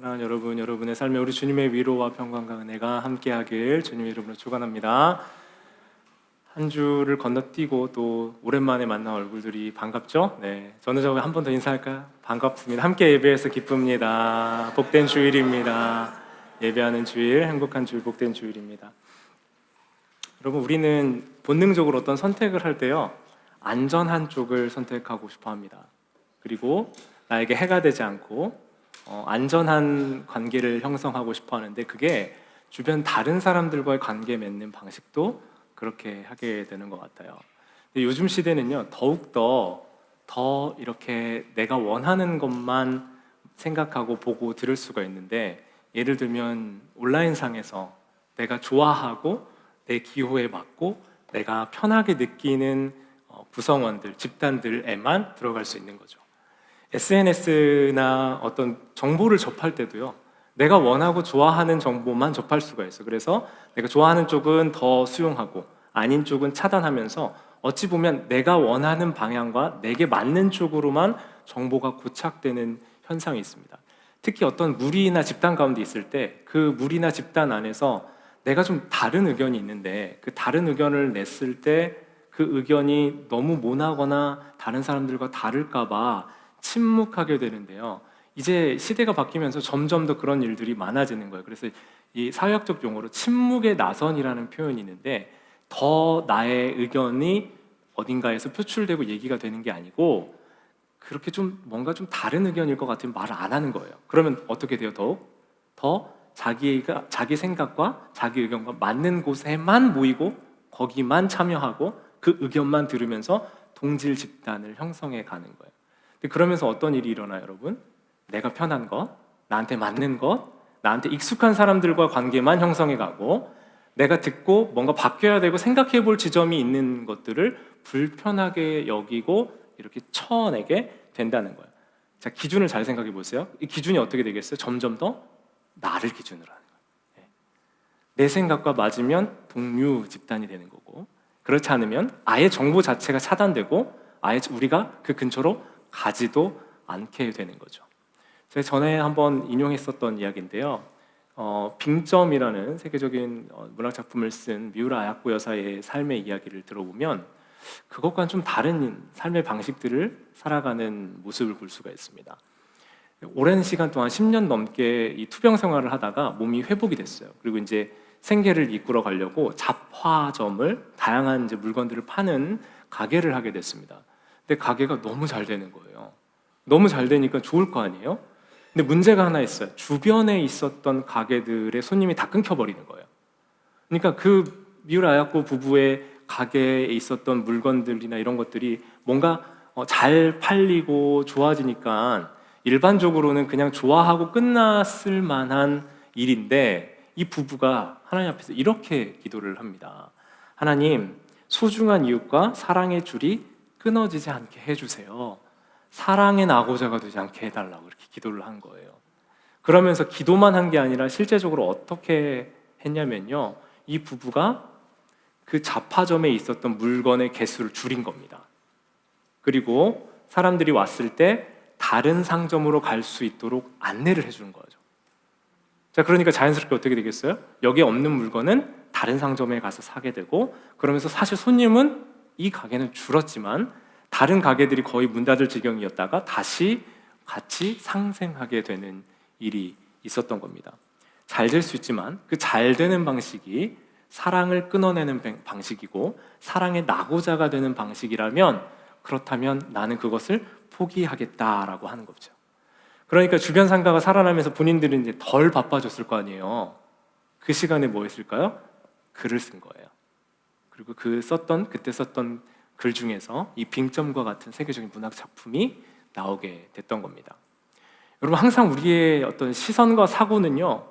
사랑하는 여러분, 여러분의 삶에 우리 주님의 위로와 평강과 은혜가 함께하길 주님의 이름으로 축원합니다. 한 주를 건너뛰고 또 오랜만에 만난 얼굴들이 반갑죠? 네, 저는 저거 한 번 더 인사할까요? 반갑습니다. 함께 예배해서 기쁩니다. 복된 주일입니다. 예배하는 주일, 행복한 주일, 복된 주일입니다. 여러분, 우리는 본능적으로 어떤 선택을 할 때요, 안전한 쪽을 선택하고 싶어 합니다. 그리고 나에게 해가 되지 않고 안전한 관계를 형성하고 싶어 하는데, 그게 주변 다른 사람들과의 관계 맺는 방식도 그렇게 하게 되는 것 같아요. 근데 요즘 시대는요, 더욱더 더 이렇게 내가 원하는 것만 생각하고 보고 들을 수가 있는데, 예를 들면 온라인상에서 내가 좋아하고 내 기호에 맞고 내가 편하게 느끼는 구성원들, 집단들에만 들어갈 수 있는 거죠. SNS나 어떤 정보를 접할 때도요, 내가 원하고 좋아하는 정보만 접할 수가 있어요. 그래서 내가 좋아하는 쪽은 더 수용하고 아닌 쪽은 차단하면서 어찌 보면 내가 원하는 방향과 내게 맞는 쪽으로만 정보가 고착되는 현상이 있습니다. 특히 어떤 무리나 집단 가운데 있을 때 그 무리나 집단 안에서 내가 좀 다른 의견이 있는데, 그 다른 의견을 냈을 때 그 의견이 너무 모나거나 다른 사람들과 다를까 봐 침묵하게 되는데요, 이제 시대가 바뀌면서 점점 더 그런 일들이 많아지는 거예요. 그래서 이 사회학적 용어로 침묵의 나선이라는 표현이 있는데, 더 나의 의견이 어딘가에서 표출되고 얘기가 되는 게 아니고, 그렇게 좀 뭔가 좀 다른 의견일 것 같으면 말을 안 하는 거예요. 그러면 어떻게 돼요? 더 자기 생각과 자기 의견과 맞는 곳에만 모이고 거기만 참여하고 그 의견만 들으면서 동질 집단을 형성해 가는 거예요. 근데 그러면서 어떤 일이 일어나요, 여러분? 내가 편한 것, 나한테 맞는 것, 나한테 익숙한 사람들과 관계만 형성해 가고, 내가 듣고 뭔가 바뀌어야 되고 생각해 볼 지점이 있는 것들을 불편하게 여기고 이렇게 쳐내게 된다는 거예요. 자, 기준을 잘 생각해 보세요. 이 기준이 어떻게 되겠어요? 점점 더 나를 기준으로 하는 거예요. 내 생각과 맞으면 동료 집단이 되는 거고, 그렇지 않으면 아예 정보 자체가 차단되고 아예 우리가 그 근처로 가지도 않게 되는 거죠. 제가 전에 한번 인용했었던 이야기인데요, 빙점이라는 세계적인 문학 작품을 쓴 미우라 아야코 여사의 삶의 이야기를 들어보면 그것과는 좀 다른 삶의 방식들을 살아가는 모습을 볼 수가 있습니다. 오랜 시간 동안 10년 넘게 이 투병 생활을 하다가 몸이 회복이 됐어요. 그리고 이제 생계를 이끌어 가려고 잡화점을, 다양한 이제 물건들을 파는 가게를 하게 됐습니다. 근데 가게가 너무 잘 되는 거예요. 너무 잘 되니까 좋을 거 아니에요? 근데 문제가 하나 있어요. 주변에 있었던 가게들의 손님이 다 끊겨버리는 거예요. 그러니까 그 미우라 아야코 부부의 가게에 있었던 물건들이나 이런 것들이 뭔가 잘 팔리고 좋아지니까 일반적으로는 그냥 좋아하고 끝났을 만한 일인데, 이 부부가 하나님 앞에서 이렇게 기도를 합니다. 하나님, 소중한 이웃과 사랑의 줄이 끊어지지 않게 해주세요. 사랑의 낙오자가 되지 않게 해달라고 이렇게 기도를 한 거예요. 그러면서 기도만 한 게 아니라 실제적으로 어떻게 했냐면요, 이 부부가 그 잡화점에 있었던 물건의 개수를 줄인 겁니다. 그리고 사람들이 왔을 때 다른 상점으로 갈 수 있도록 안내를 해주는 거죠. 자, 그러니까 자연스럽게 어떻게 되겠어요? 여기에 없는 물건은 다른 상점에 가서 사게 되고, 그러면서 사실 손님은 이 가게는 줄었지만 다른 가게들이 거의 문 닫을 지경이었다가 다시 같이 상생하게 되는 일이 있었던 겁니다. 잘 될 수 있지만 그 잘 되는 방식이 사랑을 끊어내는 방식이고 사랑의 낙오자가 되는 방식이라면, 그렇다면 나는 그것을 포기하겠다라고 하는 거죠. 그러니까 주변 상가가 살아나면서 본인들은 이제 덜 바빠졌을 거 아니에요. 그 시간에 뭐 했을까요? 글을 쓴 거예요. 그리고 그때 썼던 글 중에서 이 빙점과 같은 세계적인 문학 작품이 나오게 됐던 겁니다. 여러분, 항상 우리의 어떤 시선과 사고는요,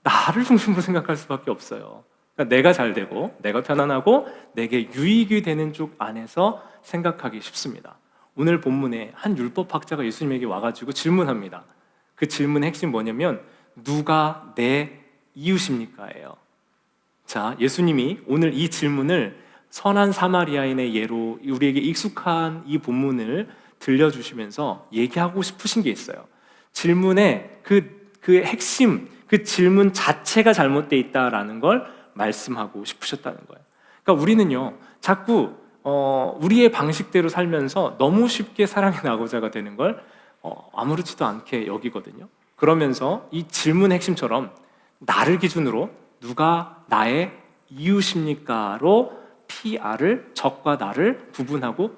나를 중심으로 생각할 수밖에 없어요. 그러니까 내가 잘 되고 내가 편안하고 내게 유익이 되는 쪽 안에서 생각하기 쉽습니다. 오늘 본문에 한 율법학자가 예수님에게 와가지고 질문합니다. 그 질문의 핵심 뭐냐면, 누가 내 이웃입니까? 예요. 자, 예수님이 오늘 이 질문을 선한 사마리아인의 예로 우리에게 익숙한 이 본문을 들려주시면서 얘기하고 싶으신 게 있어요. 질문에 그 그 핵심, 그 질문 자체가 잘못되어 있다라는 걸 말씀하고 싶으셨다는 거예요. 그러니까 우리는요, 자꾸 우리의 방식대로 살면서 너무 쉽게 사랑의 낙오자가 되는 걸 아무렇지도 않게 여기거든요. 그러면서 이 질문의 핵심처럼 나를 기준으로 누가 나의 이웃입니까로 PR을 적과 나를 구분하고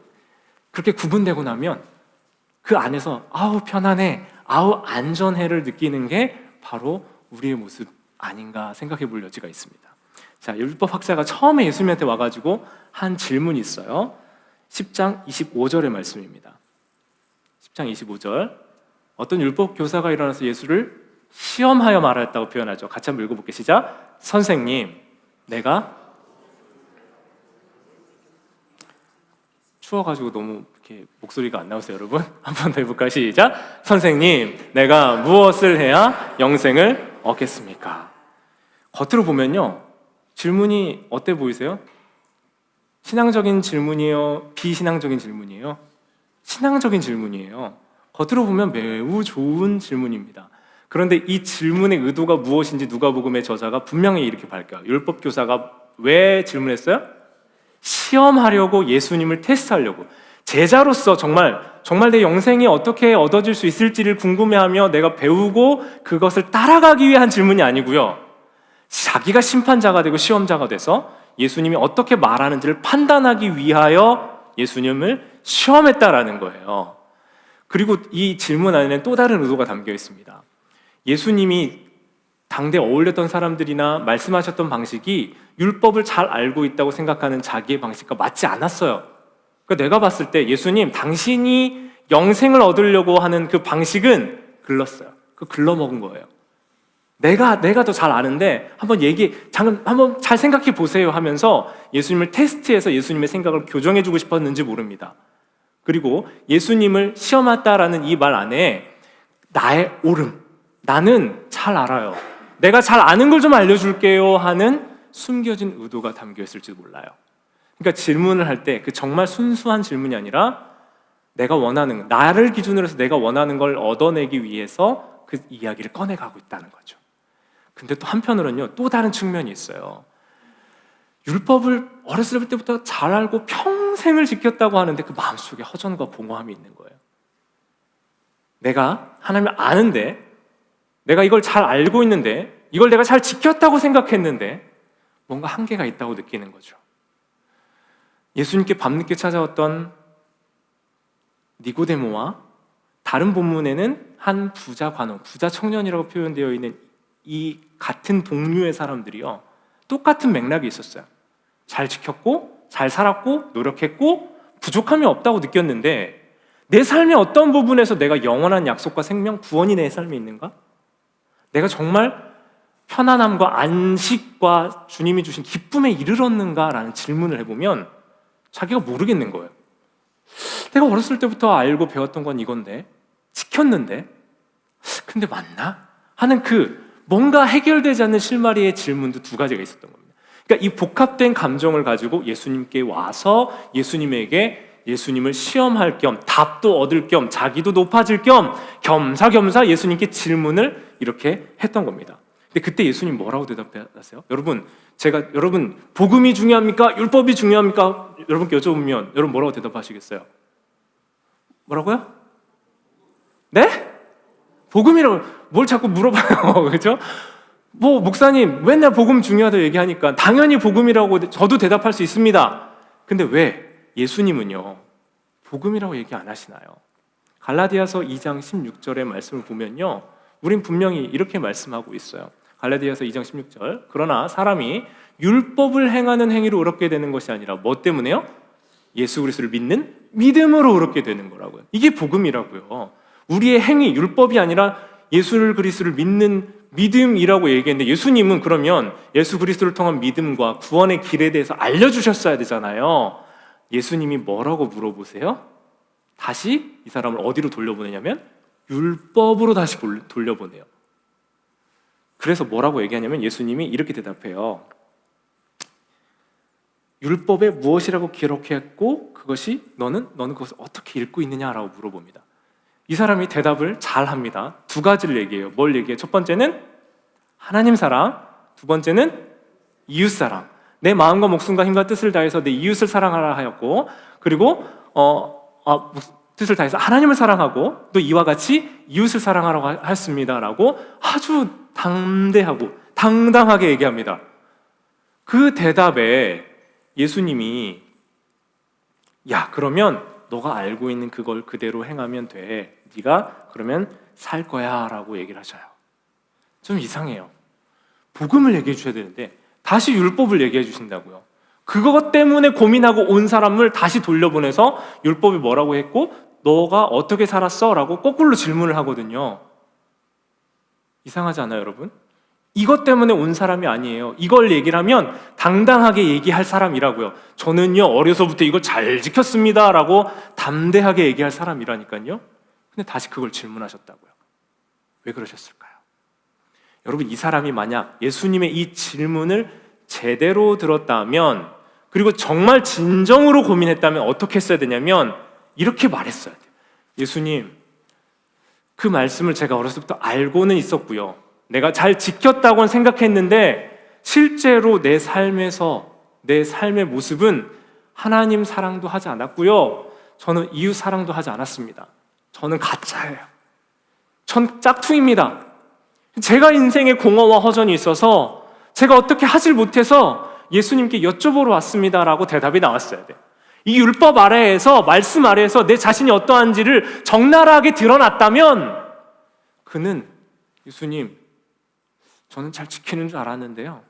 그렇게 구분되고 나면 그 안에서 아우 편안해, 아우 안전해를 느끼는 게 바로 우리의 모습 아닌가 생각해 볼 여지가 있습니다. 자, 율법 학자가 처음에 예수님한테 와가지고 한 질문이 있어요. 10장 25절의 말씀입니다. 10장 25절. 어떤 율법 교사가 일어나서 예수를 시험하여 말하였다고 표현하죠. 같이 한번 읽어볼게요. 시작. 선생님, 내가 추워가지고 너무 이렇게 목소리가 안 나오세요, 여러분? 한 번 더 해볼까요? 시작. 선생님, 내가 무엇을 해야 영생을 얻겠습니까? 겉으로 보면요, 질문이 어때 보이세요? 신앙적인 질문이에요? 비신앙적인 질문이에요? 신앙적인 질문이에요. 겉으로 보면 매우 좋은 질문입니다. 그런데 이 질문의 의도가 무엇인지 누가복음의 저자가 분명히 이렇게 밝혀요. 율법 교사가 왜 질문했어요? 시험하려고, 예수님을 테스트하려고. 제자로서 정말 내 영생이 어떻게 얻어질 수 있을지를 궁금해하며 내가 배우고 그것을 따라가기 위한 질문이 아니고요, 자기가 심판자가 되고 시험자가 돼서 예수님이 어떻게 말하는지를 판단하기 위하여 예수님을 시험했다라는 거예요. 그리고 이 질문 안에는 또 다른 의도가 담겨 있습니다. 예수님이 당대 어울렸던 사람들이나 말씀하셨던 방식이 율법을 잘 알고 있다고 생각하는 자기의 방식과 맞지 않았어요. 그러니까 내가 봤을 때 예수님, 당신이 영생을 얻으려고 하는 그 방식은 글렀어요. 그 글러먹은 거예요. 내가 더 잘 아는데 한번 잘 생각해 보세요 하면서 예수님을 테스트해서 예수님의 생각을 교정해 주고 싶었는지 모릅니다. 그리고 예수님을 시험했다라는 이 말 안에 나의 옳음, 나는 잘 알아요, 내가 잘 아는 걸 좀 알려줄게요 하는 숨겨진 의도가 담겨 있을지도 몰라요. 그러니까 질문을 할 때 그 정말 순수한 질문이 아니라 내가 원하는, 나를 기준으로 해서 내가 원하는 걸 얻어내기 위해서 그 이야기를 꺼내가고 있다는 거죠. 근데 또 한편으로는요, 또 다른 측면이 있어요. 율법을 어렸을 때부터 잘 알고 평생을 지켰다고 하는데 그 마음속에 허전과 공허함이 있는 거예요. 내가 하나님을 아는데, 내가 이걸 잘 알고 있는데, 이걸 내가 잘 지켰다고 생각했는데 뭔가 한계가 있다고 느끼는 거죠. 예수님께 밤늦게 찾아왔던 니고데모와 다른 본문에는 한 부자 관원, 부자 청년이라고 표현되어 있는 이 같은 동류의 사람들이요, 똑같은 맥락이 있었어요. 잘 지켰고, 잘 살았고, 노력했고, 부족함이 없다고 느꼈는데 내 삶의 어떤 부분에서 내가 영원한 약속과 생명, 구원이 내 삶에 있는가? 내가 정말 편안함과 안식과 주님이 주신 기쁨에 이르렀는가라는 질문을 해보면 자기가 모르겠는 거예요. 내가 어렸을 때부터 알고 배웠던 건 이건데, 지켰는데, 근데 맞나? 하는 그 뭔가 해결되지 않는 실마리의 질문도 두 가지가 있었던 겁니다. 그러니까 이 복합된 감정을 가지고 예수님께 와서 예수님을 시험할 겸, 답도 얻을 겸, 자기도 높아질 겸 겸사겸사 예수님께 질문을 이렇게 했던 겁니다. 근데 그때 예수님 뭐라고 대답하세요? 여러분 복음이 중요합니까? 율법이 중요합니까? 여러분께 여쭤보면 여러분 뭐라고 대답하시겠어요? 뭐라고요? 네? 복음이라고 뭘 자꾸 물어봐요. 그렇죠? 뭐 목사님 맨날 복음 중요하다고 얘기하니까 당연히 복음이라고 저도 대답할 수 있습니다. 근데 왜 예수님은요 복음이라고 얘기 안 하시나요? 갈라디아서 2장 16절의 말씀을 보면요, 우린 분명히 이렇게 말씀하고 있어요. 갈라디아서 2장 16절. 그러나 사람이 율법을 행하는 행위로 의롭게 되는 것이 아니라 뭐 때문에요? 예수 그리스도를 믿는 믿음으로 의롭게 되는 거라고요. 이게 복음이라고요. 우리의 행위, 율법이 아니라 예수 그리스도를 믿는 믿음이라고 얘기했는데, 예수님은 그러면 예수 그리스도를 통한 믿음과 구원의 길에 대해서 알려주셨어야 되잖아요. 예수님이 뭐라고 물어보세요? 다시 이 사람을 어디로 돌려보내냐면 율법으로 다시 돌려보내요. 그래서 뭐라고 얘기하냐면 예수님이 이렇게 대답해요. 율법에 무엇이라고 기록했고 그것이 너는 그것을 어떻게 읽고 있느냐라고 물어봅니다. 이 사람이 대답을 잘 합니다. 두 가지를 얘기해요. 뭘 얘기해요? 첫 번째는 하나님 사랑, 두 번째는 이웃 사랑. 내 마음과 목숨과 힘과 뜻을 다해서 내 이웃을 사랑하라 하였고, 그리고 뜻을 다해서 하나님을 사랑하고 또 이와 같이 이웃을 사랑하라고 하였습니다 라고 아주 담대하고 당당하게 얘기합니다. 그 대답에 예수님이 야, 그러면 너가 알고 있는 그걸 그대로 행하면 돼. 네가 그러면 살 거야 라고 얘기를 하셔요. 좀 이상해요. 복음을 얘기해 주셔야 되는데 다시 율법을 얘기해 주신다고요. 그것 때문에 고민하고 온 사람을 다시 돌려보내서 율법이 뭐라고 했고 너가 어떻게 살았어? 라고 거꾸로 질문을 하거든요. 이상하지 않아요, 여러분? 이것 때문에 온 사람이 아니에요. 이걸 얘기를 하면 당당하게 얘기할 사람이라고요. 저는요 어려서부터 이거 잘 지켰습니다 라고 담대하게 얘기할 사람이라니까요. 근데 다시 그걸 질문하셨다고요. 왜 그러셨을까요? 여러분, 이 사람이 만약 예수님의 이 질문을 제대로 들었다면, 그리고 정말 진정으로 고민했다면 어떻게 했어야 되냐면 이렇게 말했어야 돼요. 예수님, 그 말씀을 제가 어렸을 때부터 알고는 있었고요, 내가 잘 지켰다고는 생각했는데 실제로 내 삶에서 내 삶의 모습은 하나님 사랑도 하지 않았고요, 저는 이웃 사랑도 하지 않았습니다. 저는 가짜예요. 전 짝퉁입니다. 제가 인생에 공허와 허전이 있어서 제가 어떻게 하질 못해서 예수님께 여쭤보러 왔습니다 라고 대답이 나왔어야 돼요. 이 율법 아래에서, 말씀 아래에서 내 자신이 어떠한지를 적나라하게 드러났다면 그는 예수님, 저는 잘 지키는 줄 알았는데요,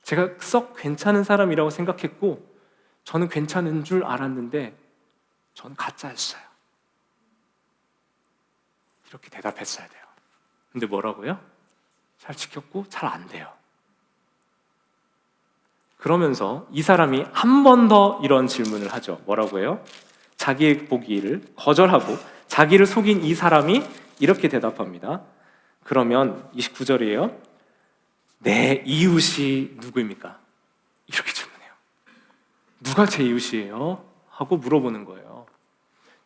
제가 썩 괜찮은 사람이라고 생각했고 저는 괜찮은 줄 알았는데 저는 가짜였어요. 이렇게 대답했어야 돼요. 근데 뭐라고요? 잘 지켰고 잘 안 돼요. 그러면서 이 사람이 한 번 더 이런 질문을 하죠. 뭐라고 해요? 자기의 보기를 거절하고 자기를 속인 이 사람이 이렇게 대답합니다. 그러면 29절이에요. 내 이웃이 누구입니까? 이렇게 질문해요. 누가 제 이웃이에요? 하고 물어보는 거예요.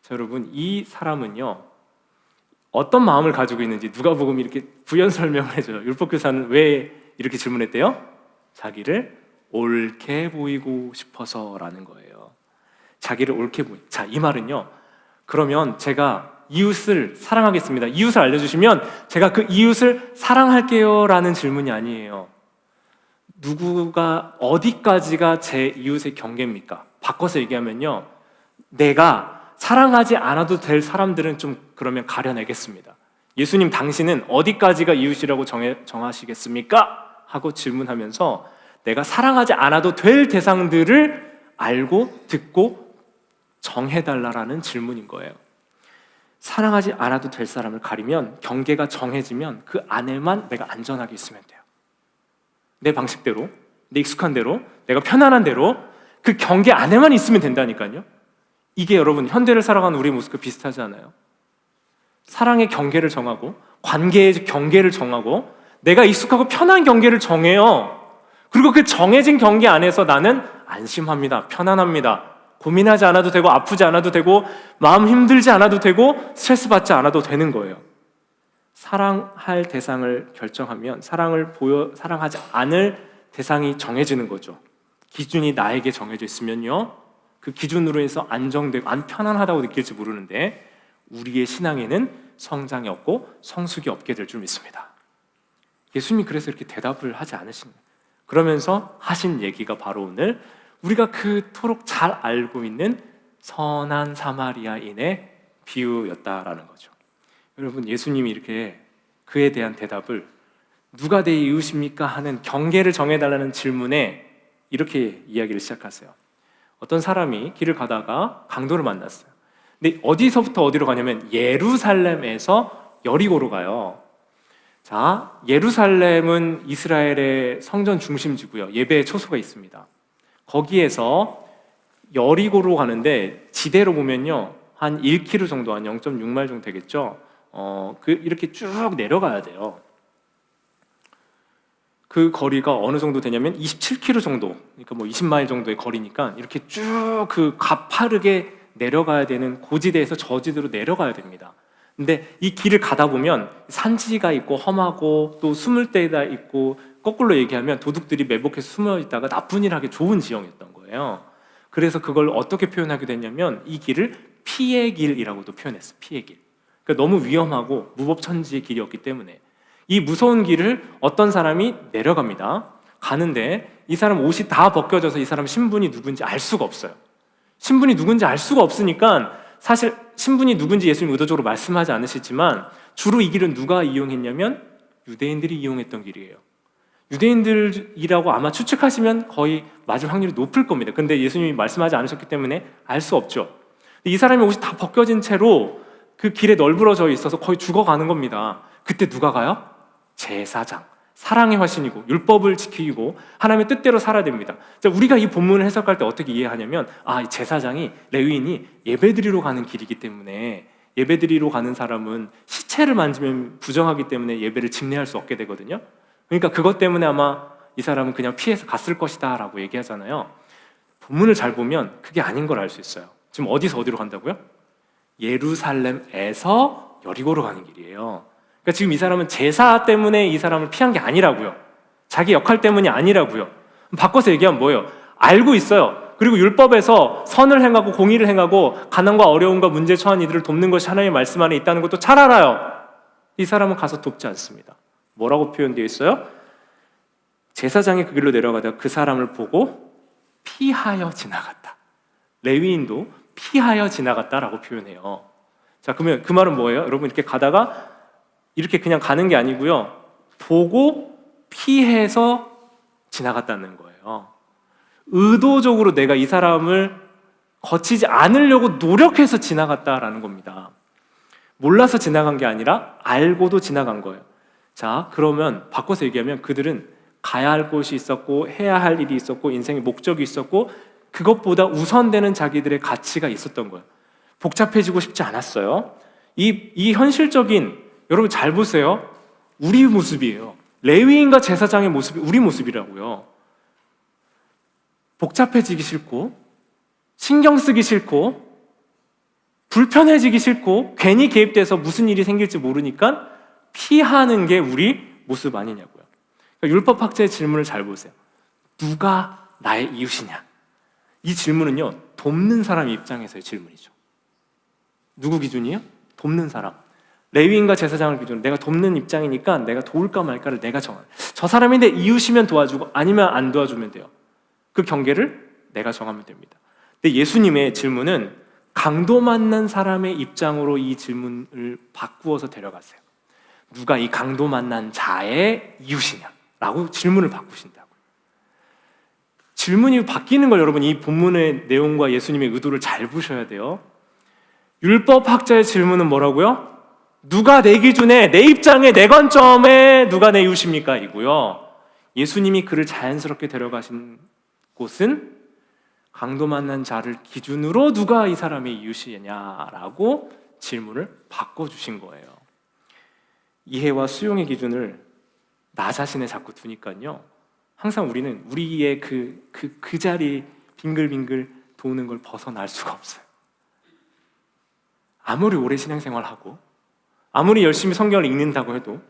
자, 여러분, 이 사람은요 어떤 마음을 가지고 있는지 누가복음이 이렇게 부연 설명을 해줘요. 율법교사는 왜 이렇게 질문했대요? 자기를 옳게 보이고 싶어서라는 거예요. 자기를 옳게 자, 이 말은요, 그러면 제가 이웃을 사랑하겠습니다, 이웃을 알려주시면 제가 그 이웃을 사랑할게요 라는 질문이 아니에요. 누구가 어디까지가 제 이웃의 경계입니까? 바꿔서 얘기하면요, 내가 사랑하지 않아도 될 사람들은 좀 그러면 가려내겠습니다. 예수님, 당신은 어디까지가 이웃이라고 정하시겠습니까? 하고 질문하면서 내가 사랑하지 않아도 될 대상들을 알고 듣고 정해달라라는 질문인 거예요. 사랑하지 않아도 될 사람을 가리면, 경계가 정해지면 그 안에만 내가 안전하게 있으면 돼요. 내 방식대로, 내 익숙한 대로, 내가 편안한 대로 그 경계 안에만 있으면 된다니까요. 이게 여러분, 현대를 살아가는 우리의 모습과 비슷하지 않아요? 사랑의 경계를 정하고 관계의 경계를 정하고 내가 익숙하고 편한 경계를 정해요. 그리고 그 정해진 경계 안에서 나는 안심합니다. 편안합니다. 고민하지 않아도 되고 아프지 않아도 되고 마음 힘들지 않아도 되고 스트레스 받지 않아도 되는 거예요. 사랑할 대상을 결정하면 사랑하지 않을 대상이 정해지는 거죠. 기준이 나에게 정해져 있으면요, 그 기준으로 해서 안정되고 안 편안하다고 느낄지 모르는데 우리의 신앙에는 성장이 없고 성숙이 없게 될 줄 믿습니다. 예수님이 그래서 이렇게 대답을 하지 않으십니다. 그러면서 하신 얘기가 바로 오늘 우리가 그토록 잘 알고 있는 선한 사마리아인의 비유였다라는 거죠. 여러분, 예수님이 이렇게 그에 대한 대답을 누가 내 이웃입니까? 하는 경계를 정해달라는 질문에 이렇게 이야기를 시작하세요. 어떤 사람이 길을 가다가 강도를 만났어요. 근데 어디서부터 어디로 가냐면 예루살렘에서 여리고로 가요. 자, 예루살렘은 이스라엘의 성전 중심지고요, 예배의 초소가 있습니다. 거기에서 여리고로 가는데 지대로 보면요 한 1km 정도, 한 0.6마일 정도 되겠죠. 이렇게 쭉 내려가야 돼요. 그 거리가 어느 정도 되냐면 27km 정도, 그러니까 뭐 20마일 정도의 거리니까 이렇게 쭉 그 가파르게 내려가야 되는 고지대에서 저지대로 내려가야 됩니다. 근데 이 길을 가다 보면 산지가 있고 험하고 또 숨을 데가 있고, 거꾸로 얘기하면 도둑들이 매복해서 숨어 있다가 나쁜 일 하기 좋은 지형이었던 거예요. 그래서 그걸 어떻게 표현하게 됐냐면 이 길을 피의 길이라고도 표현했어요. 피의 길. 그러니까 너무 위험하고 무법천지의 길이었기 때문에 이 무서운 길을 어떤 사람이 내려갑니다. 가는데 이 사람 옷이 다 벗겨져서 이 사람 신분이 누군지 알 수가 없어요. 신분이 누군지 알 수가 없으니까 사실 신분이 누군지 예수님 의도적으로 말씀하지 않으시지만 주로 이 길은 누가 이용했냐면 유대인들이 이용했던 길이에요. 유대인들이라고 아마 추측하시면 거의 맞을 확률이 높을 겁니다. 근데 예수님이 말씀하지 않으셨기 때문에 알 수 없죠. 이 사람의 옷이 다 벗겨진 채로 그 길에 널브러져 있어서 거의 죽어가는 겁니다. 그때 누가 가요? 제사장. 사랑의 화신이고 율법을 지키고 하나님의 뜻대로 살아야 됩니다. 자, 우리가 이 본문을 해석할 때 어떻게 이해하냐면 이 제사장이, 레위인이 예배드리러 가는 길이기 때문에 예배드리러 가는 사람은 시체를 만지면 부정하기 때문에 예배를 집례할 수 없게 되거든요. 그러니까 그것 때문에 아마 이 사람은 그냥 피해서 갔을 것이다 라고 얘기하잖아요. 본문을 잘 보면 그게 아닌 걸 알 수 있어요. 지금 어디서 어디로 간다고요? 예루살렘에서 여리고로 가는 길이에요. 그러니까 지금 이 사람은 제사 때문에 이 사람을 피한 게 아니라고요. 자기 역할 때문이 아니라고요. 바꿔서 얘기하면 뭐예요? 알고 있어요. 그리고 율법에서 선을 행하고 공의를 행하고 가난과 어려움과 문제에 처한 이들을 돕는 것이 하나님의 말씀 안에 있다는 것도 잘 알아요. 이 사람은 가서 돕지 않습니다. 뭐라고 표현되어 있어요? 제사장이 그 길로 내려가다가 그 사람을 보고 피하여 지나갔다. 레위인도 피하여 지나갔다라고 표현해요. 자, 그러면 그 말은 뭐예요? 여러분, 이렇게 가다가 이렇게 그냥 가는 게 아니고요. 보고 피해서 지나갔다는 거예요. 의도적으로 내가 이 사람을 거치지 않으려고 노력해서 지나갔다라는 겁니다. 몰라서 지나간 게 아니라 알고도 지나간 거예요. 자, 그러면 바꿔서 얘기하면 그들은 가야 할 곳이 있었고 해야 할 일이 있었고 인생의 목적이 있었고 그것보다 우선되는 자기들의 가치가 있었던 거예요. 복잡해지고 싶지 않았어요. 이 현실적인, 여러분 잘 보세요. 우리 모습이에요. 레위인과 제사장의 모습이 우리 모습이라고요. 복잡해지기 싫고 신경 쓰기 싫고 불편해지기 싫고 괜히 개입돼서 무슨 일이 생길지 모르니까 피하는 게 우리 모습 아니냐고요. 그러니까 율법학자의 질문을 잘 보세요. 누가 나의 이웃이냐? 이 질문은요, 돕는 사람 입장에서의 질문이죠. 누구 기준이에요? 돕는 사람. 레위인과 제사장을 기준으로 내가 돕는 입장이니까 내가 도울까 말까를 내가 정하는. 저 사람이 내 이웃이면 도와주고 아니면 안 도와주면 돼요. 그 경계를 내가 정하면 됩니다. 근데 예수님의 질문은 강도 만난 사람의 입장으로 이 질문을 바꾸어서 데려갔어요. 누가 이 강도 만난 자의 이웃이냐? 라고 질문을 바꾸신다고요. 질문이 바뀌는 걸 여러분 이 본문의 내용과 예수님의 의도를 잘 보셔야 돼요. 율법학자의 질문은 뭐라고요? 누가 내 기준에, 내 입장에, 내 관점에 누가 내 이웃입니까? 이고요. 예수님이 그를 자연스럽게 데려가신 곳은 강도 만난 자를 기준으로 누가 이 사람의 이웃이냐라고 질문을 바꿔주신 거예요. 이해와 수용의 기준을 나 자신에 자꾸 두니까요. 항상 우리는 우리의 그 자리 빙글빙글 도는 걸 벗어날 수가 없어요. 아무리 오래 신앙생활하고 아무리 열심히 성경을 읽는다고 해도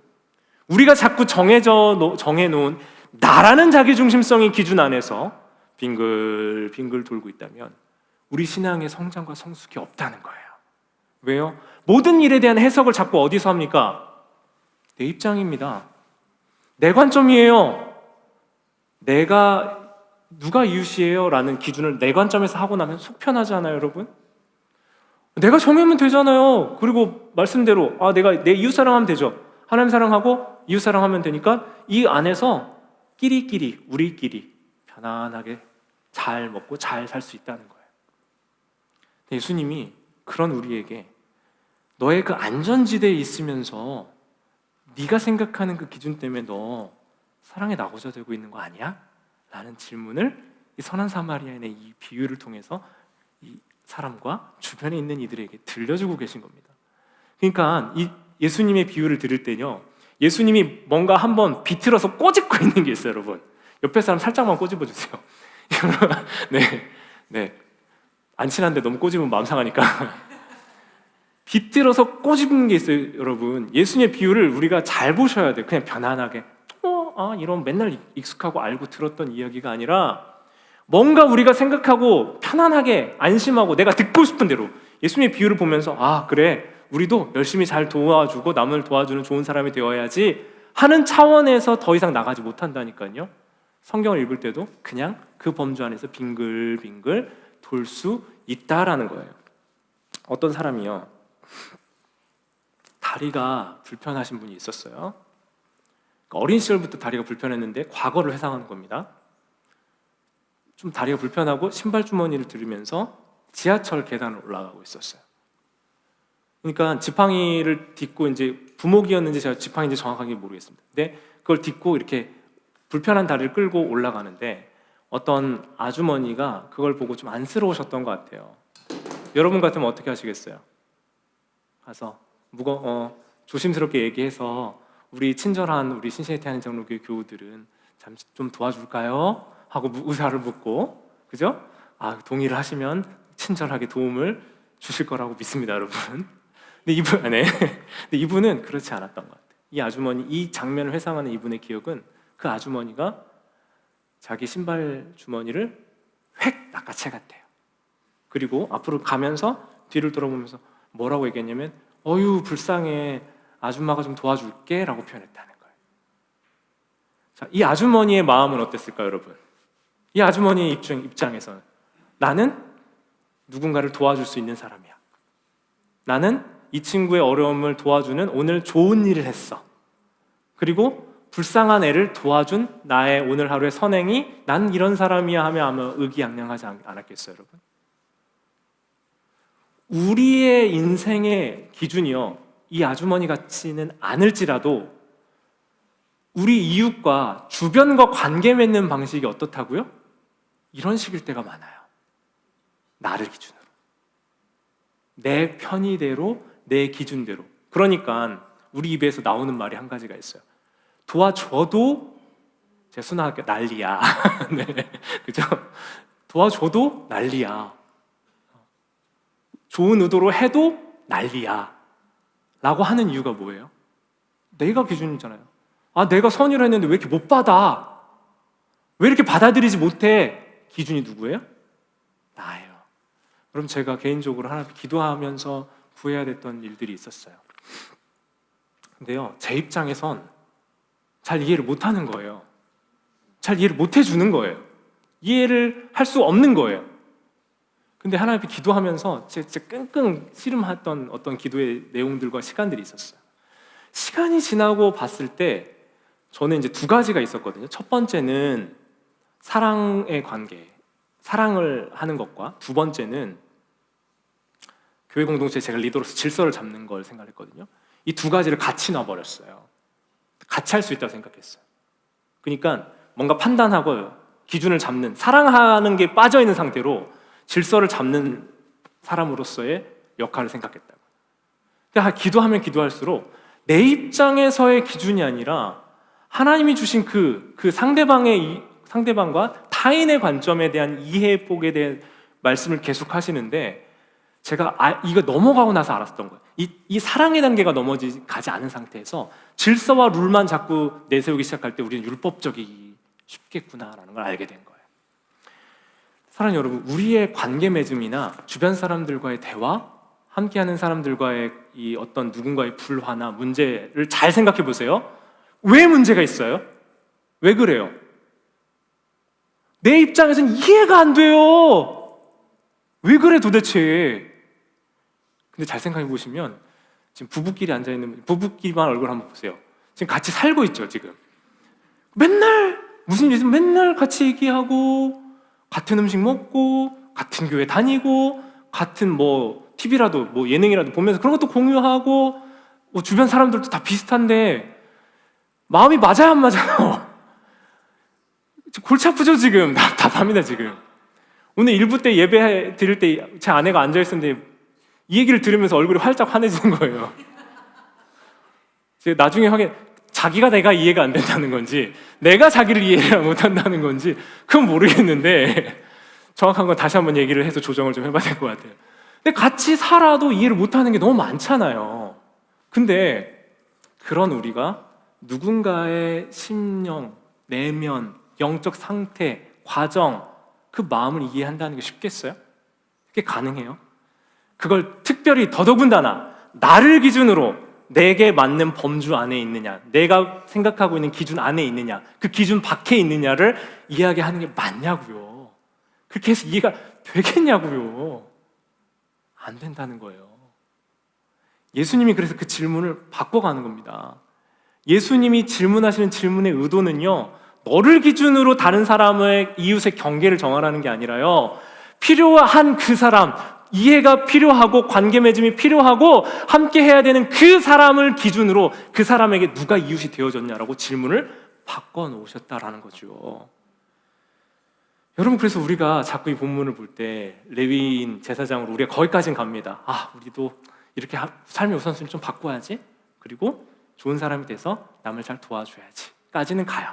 우리가 자꾸 정해놓은 나라는 자기중심성의 기준 안에서 빙글빙글 돌고 있다면 우리 신앙의 성장과 성숙이 없다는 거예요. 왜요? 모든 일에 대한 해석을 자꾸 어디서 합니까? 내 입장입니다. 내 관점이에요. 내가 누가 이웃이에요? 라는 기준을 내 관점에서 하고 나면 속 편하지 않아요, 여러분? 내가 정하면 되잖아요. 그리고 말씀대로 내가 내 이웃 사랑하면 되죠. 하나님 사랑하고 이웃 사랑하면 되니까 이 안에서 끼리끼리 우리끼리 편안하게 잘 먹고 잘 살 수 있다는 거예요. 예수님이 그런 우리에게 너의 그 안전지대에 있으면서 네가 생각하는 그 기준 때문에 너 사랑에 낙오자 되고 있는 거 아니야? 라는 질문을 이 선한 사마리아인의 이 비유를 통해서 이 사람과 주변에 있는 이들에게 들려주고 계신 겁니다. 그러니까 이 예수님의 비유를 들을 때요, 예수님이 뭔가 한번 비틀어서 꼬집고 있는 게 있어요, 여러분. 옆에 사람 살짝만 꼬집어 주세요. 네. 안 친한데 너무 꼬집으면 마음 상하니까. 빗들어서 꼬집는 게 있어요, 여러분. 예수님의 비유를 우리가 잘 보셔야 돼요. 그냥 편안하게 이런 맨날 익숙하고 알고 들었던 이야기가 아니라 뭔가 우리가 생각하고 편안하게 안심하고 내가 듣고 싶은 대로 예수님의 비유를 보면서 그래, 우리도 열심히 잘 도와주고 남을 도와주는 좋은 사람이 되어야지 하는 차원에서 더 이상 나가지 못한다니까요. 성경을 읽을 때도 그냥 그 범주 안에서 빙글빙글 돌 수 있다라는 거예요. 어떤 사람이요, 다리가 불편하신 분이 있었어요. 어린 시절부터 다리가 불편했는데 과거를 회상하는 겁니다. 좀 다리가 불편하고 신발 주머니를 들으면서 지하철 계단을 올라가고 있었어요. 그러니까 지팡이를 딛고, 이제 부목이었는지 제가 지팡이인지 정확하게 모르겠습니다. 근데 그걸 딛고 이렇게 불편한 다리를 끌고 올라가는데 어떤 아주머니가 그걸 보고 좀 안쓰러우셨던 것 같아요. 여러분 같으면 어떻게 하시겠어요? 가서 조심스럽게 얘기해서 우리 친절한 우리 신시내티 한인장로교회 교우들은 잠시 좀 도와줄까요? 하고 의사를 묻고, 그죠? 동의를 하시면 친절하게 도움을 주실 거라고 믿습니다, 여러분. 근데 이분은 그렇지 않았던 것 같아요. 이 아주머니, 이 장면을 회상하는 이분의 기억은 그 아주머니가 자기 신발 주머니를 획 낚아채 갔대요. 그리고 앞으로 가면서 뒤를 돌아보면서 뭐라고 얘기했냐면 어휴 불쌍해, 아줌마가 좀 도와줄게 라고 표현했다는 거예요. 자, 이 아주머니의 마음은 어땠을까요, 여러분? 이 아주머니의 입장에서는 나는 누군가를 도와줄 수 있는 사람이야. 나는 이 친구의 어려움을 도와주는 오늘 좋은 일을 했어. 그리고 불쌍한 애를 도와준 나의 오늘 하루의 선행이 난 이런 사람이야 하며 아마 의기양양하지 않았겠어요, 여러분? 우리의 인생의 기준이요, 이 아주머니 같지는 않을지라도 우리 이웃과 주변과 관계 맺는 방식이 어떻다고요? 이런 식일 때가 많아요. 나를 기준으로, 내 편의대로, 내 기준대로. 그러니까 우리 입에서 나오는 말이 한 가지가 있어요. 도와줘도 제 순하게 난리야. 네, 그죠? 도와줘도 난리야. 좋은 의도로 해도 난리야 라고 하는 이유가 뭐예요? 내가 기준이잖아요. 내가 선의를 했는데 왜 이렇게 못 받아? 왜 이렇게 받아들이지 못해? 기준이 누구예요? 나예요. 그럼 제가 개인적으로 하나님 기도하면서 구해야 됐던 일들이 있었어요. 근데요, 제 입장에선 잘 이해를 못하는 거예요. 잘 이해를 못 해주는 거예요. 이해를 할 수 없는 거예요. 근데 하나님 앞에 기도하면서 진짜 끙끙 씨름했던 어떤 기도의 내용들과 시간들이 있었어요. 시간이 지나고 봤을 때 저는 이제 두 가지가 있었거든요. 첫 번째는 사랑의 관계, 사랑을 하는 것과, 두 번째는 교회 공동체에 제가 리더로서 질서를 잡는 걸 생각했거든요. 이 두 가지를 같이 놔버렸어요. 같이 할 수 있다고 생각했어요. 그러니까 뭔가 판단하고 기준을 잡는, 사랑하는 게 빠져있는 상태로 질서를 잡는 사람으로서의 역할을 생각했다고. 근데 기도하면 기도할수록 내 입장에서의 기준이 아니라 하나님이 주신 그 상대방과 타인의 관점에 대한 이해의 폭에 대한 말씀을 계속 하시는데, 제가 이거 넘어가고 나서 알았던 거예요. 이 사랑의 단계가 넘어가지 않은 상태에서 질서와 룰만 자꾸 내세우기 시작할 때 우리는 율법적이기 쉽겠구나라는 걸 알게 된 거예요. 사랑하는 여러분, 우리의 관계 맺음이나 주변 사람들과의 대화, 함께하는 사람들과의 이 어떤 누군가의 불화나 문제를 잘 생각해 보세요. 왜 문제가 있어요? 왜 그래요? 내 입장에서는 이해가 안 돼요. 왜 그래 도대체? 근데 잘 생각해 보시면 지금 부부끼리 앉아있는, 부부끼리만 얼굴 한번 보세요. 지금 같이 살고 있죠, 지금. 맨날 무슨 일 있으면 맨날 같이 얘기하고, 같은 음식 먹고, 같은 교회 다니고, 같은 TV라도 예능이라도 보면서 그런 것도 공유하고, 주변 사람들도 다 비슷한데 마음이 맞아요, 안 맞아요? 골치 아프죠, 지금. 답답합니다, 지금. 오늘 일부 때 예배 드릴 때 제 아내가 앉아있었는데 이 얘기를 들으면서 얼굴이 활짝 환해지는 거예요. 제가 나중에 자기가 내가 이해가 안 된다는 건지 내가 자기를 이해를 못한다는 건지 그건 모르겠는데 정확한 건 다시 한번 얘기를 해서 조정을 좀 해봐야 될 것 같아요. 근데 같이 살아도 이해를 못하는 게 너무 많잖아요. 근데 그런 우리가 누군가의 심령, 내면, 영적 상태, 과정, 그 마음을 이해한다는 게 쉽겠어요? 그게 가능해요? 그걸 특별히 더더군다나 나를 기준으로 내게 맞는 범주 안에 있느냐, 내가 생각하고 있는 기준 안에 있느냐, 그 기준 밖에 있느냐를 이야기하는 게 맞냐고요. 그렇게 해서 이해가 되겠냐고요. 안 된다는 거예요. 예수님이 그래서 그 질문을 바꿔가는 겁니다. 예수님이 질문하시는 질문의 의도는요, 너를 기준으로 다른 사람의 이웃의 경계를 정하라는 게 아니라요, 필요한 그 사람, 이해가 필요하고 관계 맺음이 필요하고 함께 해야 되는 그 사람을 기준으로 그 사람에게 누가 이웃이 되어졌냐라고 질문을 바꿔놓으셨다라는 거죠. 여러분, 그래서 우리가 자꾸 이 본문을 볼 때 레위인 제사장으로 우리가 거기까지는 갑니다. 우리도 이렇게 삶의 우선순위 좀 바꿔야지, 그리고 좋은 사람이 돼서 남을 잘 도와줘야지 까지는 가요.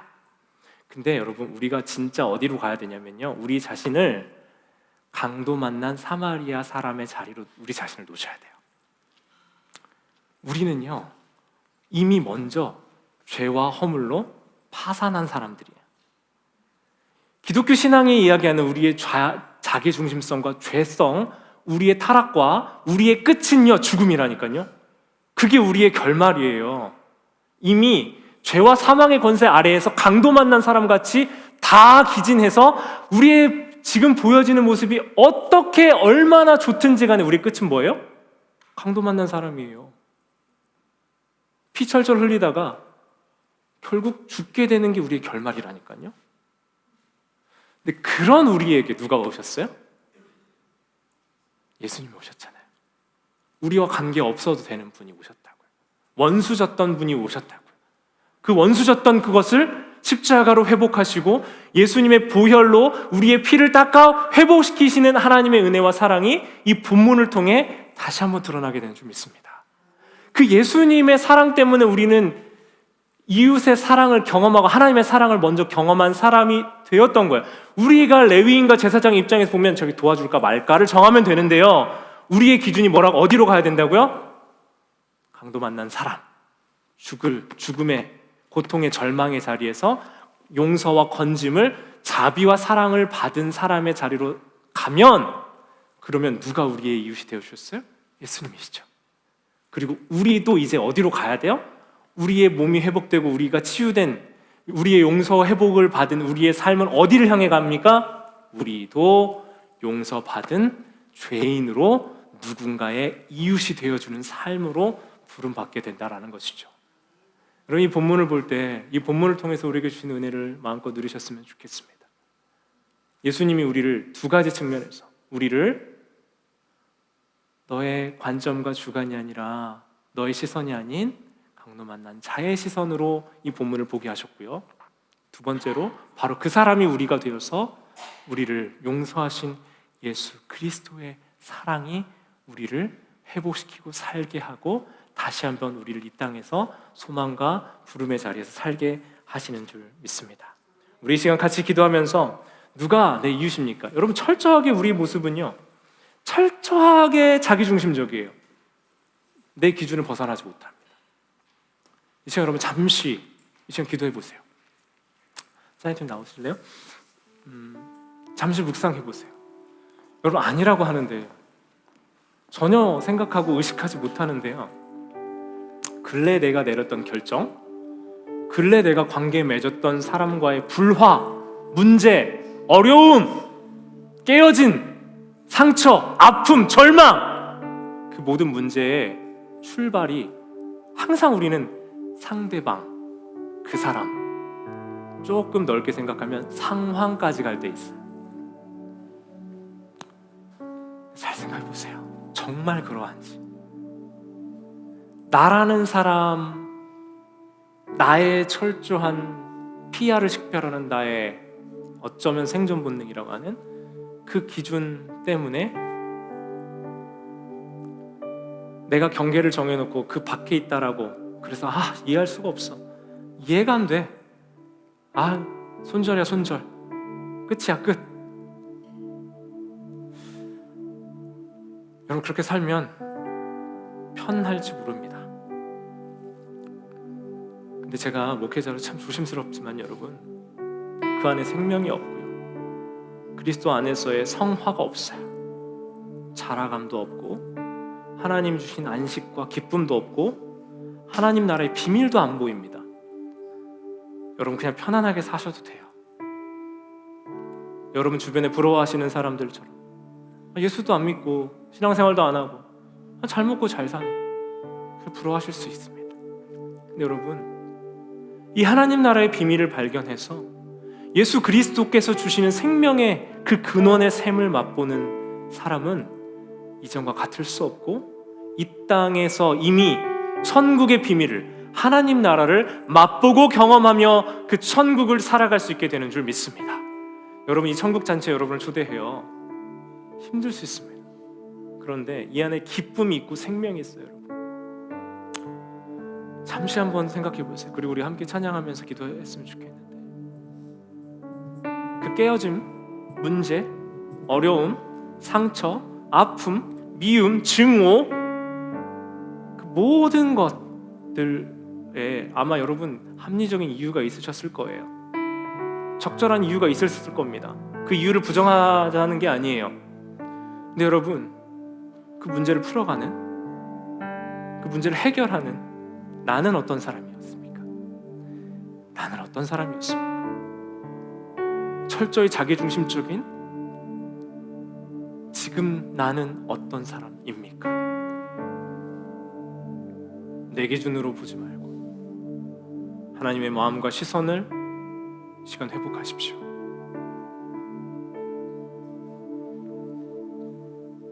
근데 여러분, 우리가 진짜 어디로 가야 되냐면요, 우리 자신을 강도 만난 사마리아 사람의 자리로 우리 자신을 놓으셔야 돼요. 우리는요, 이미 먼저 죄와 허물로 파산한 사람들이에요. 기독교 신앙이 이야기하는 우리의 자기중심성과 죄성, 우리의 타락과 우리의 끝은요, 죽음이라니까요. 그게 우리의 결말이에요. 이미 죄와 사망의 권세 아래에서 강도 만난 사람같이 다 기진해서 우리의 지금 보여지는 모습이 어떻게 얼마나 좋든지 간에 우리의 끝은 뭐예요? 강도 만난 사람이에요. 피 철철 흘리다가 결국 죽게 되는 게 우리의 결말이라니까요. 근데 그런 우리에게 누가 오셨어요? 예수님이 오셨잖아요. 우리와 관계 없어도 되는 분이 오셨다고요. 원수졌던 분이 오셨다고요. 그 원수졌던 그것을 십자가로 회복하시고 예수님의 보혈로 우리의 피를 닦아 회복시키시는 하나님의 은혜와 사랑이 이 본문을 통해 다시 한번 드러나게 되는 줄 믿습니다. 그 예수님의 사랑 때문에 우리는 이웃의 사랑을 경험하고 하나님의 사랑을 먼저 경험한 사람이 되었던 거예요. 우리가 레위인과 제사장의 입장에서 보면 저기 도와줄까 말까를 정하면 되는데요, 우리의 기준이 뭐라고, 어디로 가야 된다고요? 강도 만난 사람, 죽음의 고통의 절망의 자리에서 용서와 건짐을, 자비와 사랑을 받은 사람의 자리로 가면, 그러면 누가 우리의 이웃이 되어주셨어요? 예수님이시죠. 그리고 우리도 이제 어디로 가야 돼요? 우리의 몸이 회복되고 우리가 치유된, 우리의 용서 회복을 받은 우리의 삶은 어디를 향해 갑니까? 우리도 용서받은 죄인으로 누군가의 이웃이 되어주는 삶으로 부름받게 된다라는 것이죠. 여러분, 이 본문을 볼 때 이 본문을 통해서 우리에게 주신 은혜를 마음껏 누리셨으면 좋겠습니다. 예수님이 우리를 두 가지 측면에서, 우리를 너의 관점과 주관이 아니라 너의 시선이 아닌 강도 만난 자의 시선으로 이 본문을 보게 하셨고요, 두 번째로 바로 그 사람이 우리가 되어서 우리를 용서하신 예수 그리스도의 사랑이 우리를 회복시키고 살게 하고 다시 한번 우리를 이 땅에서 소망과 부름의 자리에서 살게 하시는 줄 믿습니다. 우리 이 시간 같이 기도하면서 누가 내 이웃입니까? 여러분, 철저하게 우리 모습은요, 철저하게 자기중심적이에요. 내 기준을 벗어나지 못합니다. 이 시간 여러분 잠시 이 시간 기도해 보세요. 사장님 나오실래요? 잠시 묵상해 보세요. 여러분, 아니라고 하는데, 전혀 생각하고 의식하지 못하는데요, 근래 내가 내렸던 결정, 근래 내가 관계에 맺었던 사람과의 불화, 문제, 어려움, 깨어진 상처, 아픔, 절망, 그 모든 문제의 출발이 항상 우리는 상대방, 그 사람, 조금 넓게 생각하면 상황까지 갈 때 있어요. 잘 생각해 보세요. 정말 그러한지. 나라는 사람, 나의 철저한 PR을 식별하는 나의 어쩌면 생존 본능이라고 하는 그 기준 때문에 내가 경계를 정해놓고 그 밖에 있다라고, 그래서 이해할 수가 없어, 이해가 안 돼, 손절이야 손절, 끝이야 끝. 여러분 그렇게 살면 편할지 모릅니다. 근데 제가 목회자로 참 조심스럽지만 여러분, 그 안에 생명이 없고요, 그리스도 안에서의 성화가 없어요. 자라감도 없고 하나님 주신 안식과 기쁨도 없고 하나님 나라의 비밀도 안 보입니다. 여러분 그냥 편안하게 사셔도 돼요. 여러분 주변에 부러워하시는 사람들처럼 예수도 안 믿고 신앙생활도 안 하고 잘 먹고 잘 사는, 부러워하실 수 있습니다. 근데 여러분, 이 하나님 나라의 비밀을 발견해서 예수 그리스도께서 주시는 생명의 그 근원의 샘을 맛보는 사람은 이전과 같을 수 없고 이 땅에서 이미 천국의 비밀을, 하나님 나라를 맛보고 경험하며 그 천국을 살아갈 수 있게 되는 줄 믿습니다. 여러분, 이 천국 잔치에 여러분을 초대해요. 힘들 수 있습니다. 그런데 이 안에 기쁨이 있고 생명이 있어요. 여러분, 잠시 한번 생각해 보세요. 그리고 우리 함께 찬양하면서 기도했으면 좋겠는데, 그 깨어짐, 문제, 어려움, 상처, 아픔, 미움, 증오, 그 모든 것들에 아마 여러분 합리적인 이유가 있으셨을 거예요. 적절한 이유가 있었을 겁니다. 그 이유를 부정하자는 게 아니에요. 근데 여러분, 그 문제를 풀어가는, 그 문제를 해결하는 나는 어떤 사람이었습니까? 나는 어떤 사람이었습니까? 철저히 자기중심적인 지금 나는 어떤 사람입니까? 내 기준으로 보지 말고 하나님의 마음과 시선을 시간 회복하십시오.